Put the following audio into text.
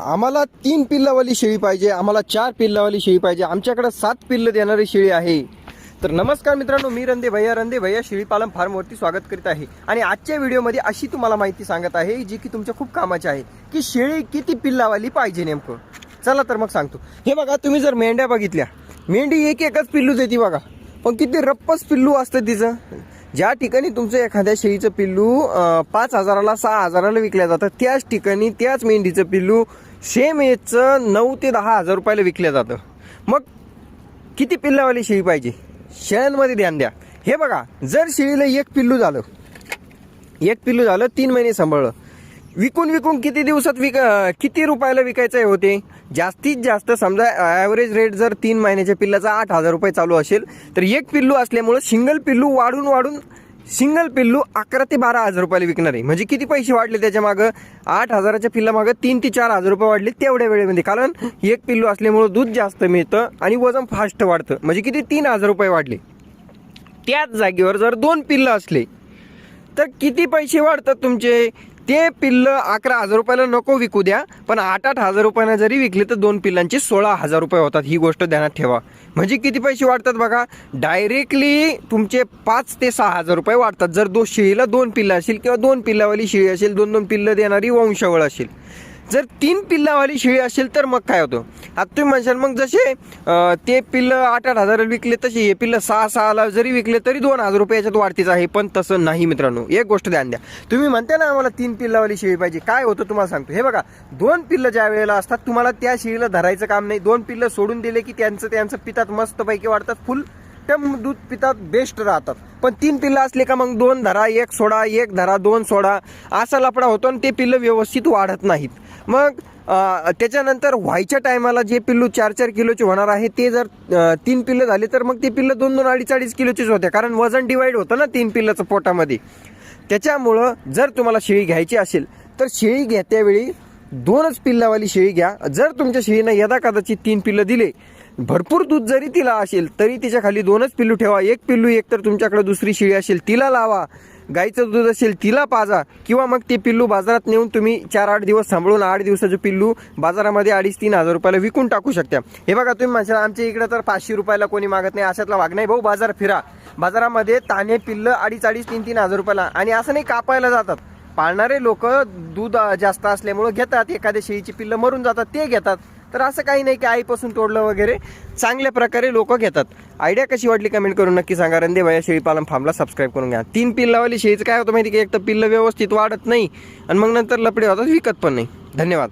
आम्हाला 3 पिल्लावाली शेळी पाहिजे, आम्हाला 4 पिल्लावाली शेळी पाहिजे, आमच्याकडे 7 पिल्लं देणारी शेळी आहे. तर नमस्कार मित्रांनो, मी रंदे भैया शेळी पालन फार्मवरती स्वागत करीत आहे. आणि आजच्या व्हिडिओमध्ये अशी तुम्हाला माहिती सांगत आहे जी की तुमच्या खूप कामाची आहे की शेळी किती पिल्लावाली पाहिजे नेमकं. चला तर मग सांगतो. हे बघा, तुम्ही जर मेंढ्या बघितल्या, मेंढी एकच पिल्लू देते बघा, पण किती रप्पस पिल्लू असतं तिचं. ज्या ठिकाणी तुमचं एखाद्या शेळीचं पिल्लू 5,000ला 6,000ला विकल्या जातं, त्याच ठिकाणी त्याच मेंढीचं पिल्लू सेम एजचं 9 ते 10,000 रुपयाला विकल्या जातं. मग किती पिल्लावाली शेळी पाहिजे, शेळ्यांमध्ये ध्यान द्या. हे बघा, जर शेळीला एक पिल्लू झालं 3 महिने सांभाळलं, विकून किती दिवसात किती रुपयाला विकायचं होते. जास्तीत जास्त समजा ॲव्हरेज रेट जर 3 महिन्याच्या पिल्लाचा 8,000 रुपये चालू असेल, तर एक पिल्लू असल्यामुळं सिंगल पिल्लू वाढून सिंगल पिल्लू 11,000 ते 12,000 रुपयाला विकणार आहे. म्हणजे किती पैसे वाढले त्याच्या मागं, 8,000च्या पिल्लामागं 3,000 ते 4,000 रुपये वाढले तेवढ्या वेळेमध्ये. कारण एक पिल्लू असल्यामुळं दूध जास्त मिळतं आणि वजन फास्ट वाढतं. म्हणजे किती 3,000 रुपये वाढले. त्याच जागेवर जर 2 पिल्लं असले तर किती पैसे वाढतात तुमचे. ते पिल्लं 11,000 रुपयाला नको विकू द्या, पण 8,000 रुपयाला जरी विकले तर 2 पिल्लांचे 16,000 रुपये होतात. ही गोष्ट ध्यानात ठेवा. म्हणजे किती पैसे वाढतात बघा, डायरेक्टली तुमचे 5,000 ते 6,000 रुपये वाढतात. जर शेळीला 2 पिल्लं असेल किंवा 2 पिल्लावाली शेळी असेल, 2 पिल्लं देणारी वंशावळ असेल. जर 3 पिल्लावाली शेळी असेल तर मग काय होतं. आता तुम्ही म्हणशाल, मग जसे ते पिल्लं 8,000 विकले तसे हे पिल्लं 6,000ला जरी विकले तरी 2,000 रुपये याच्यात वाढतीच आहे. पण तसं नाही मित्रांनो. एक गोष्ट ध्यान द्या. तुम्ही म्हणता ना आम्हाला 3 पिल्लावाली शेळी पाहिजे, काय होतं तुम्हाला सांगतो. हे बघा, 2 पिल्लं ज्या वेळेला असतात तुम्हाला त्या शेळीला धरायचं काम नाही. 2 पिल्लं सोडून दिले की त्यांचं पितात, मस्तपैकी वाढतात, फुल टम दूध पितात, बेस्ट राहतात. पण 3 पिल्लं असले का मग 2 धरा, 1 सोडा, 1 धरा, 2 सोडा, असा लफडा होतो आणि ते पिल्लं व्यवस्थित वाढत नाहीत. मग त्याच्यानंतर व्हायच्या टायमाला जे पिल्लू 4-4 किलोचे होणार आहे ते जर 3 पिल्लं झाले तर मग ते पिल्लं 2-2, 2.5 किलोचेच होते. कारण वजन डिवाइड होतं ना 3 पिल्लाचं पोटामध्ये. त्याच्यामुळं जर तुम्हाला शेळी घ्यायची असेल तर शेळी घेत्यावेळी 2च पिल्लावाली शेळी घ्या. जर तुमच्या शेळीनं यदा कदाचित 3 पिल्लं दिले, भरपूर दूध जरी तिला असेल तरी तिच्या खाली 2च पिल्लू ठेवा. एक पिल्लू एक तर तुमच्याकडे दुसरी शेळी असेल तिला लावा, गाईचं दूध असेल तिला पाजा, किंवा मग ते पिल्लू बाजारात नेऊन तुम्ही 4-8 दिवस सांभाळून 8 दिवसाचं पिल्लू बाजारामध्ये 2,500-3,000 रुपयाला विकून टाकू शकता. हे बघा, तुम्ही म्हणशाल आमच्या इकडे तर 500 रुपयाला कोणी मागत नाही. अशातला भाग नाही भाऊ. बाजार फिरा, बाजारामध्ये ताने पिल्लं 2,500-3,000 रुपयाला. आणि असं नाही कापायला जातात, पाळणारे लोक दूध जास्त असल्यामुळे घेतात. एखाद्या शेळीची पिल्लं मरून जातात ते घेतात. तर असं काही नाही की आईपासून तोडलं वगैरे, चांगल्या प्रकारे लोक घेतात. आयडिया कशी वाटली कमेंट करून नक्की सांगा. रंदे भैया शेळी पालन फार्मला सबस्क्राईब करून घ्या. 3 पिल्लावाली शेळीचं काय होतं माहिती की, एक तर पिल्लं व्यवस्थित वाढत नाही आणि मग नंतर लपडे होतात, विकत पण नाही. धन्यवाद.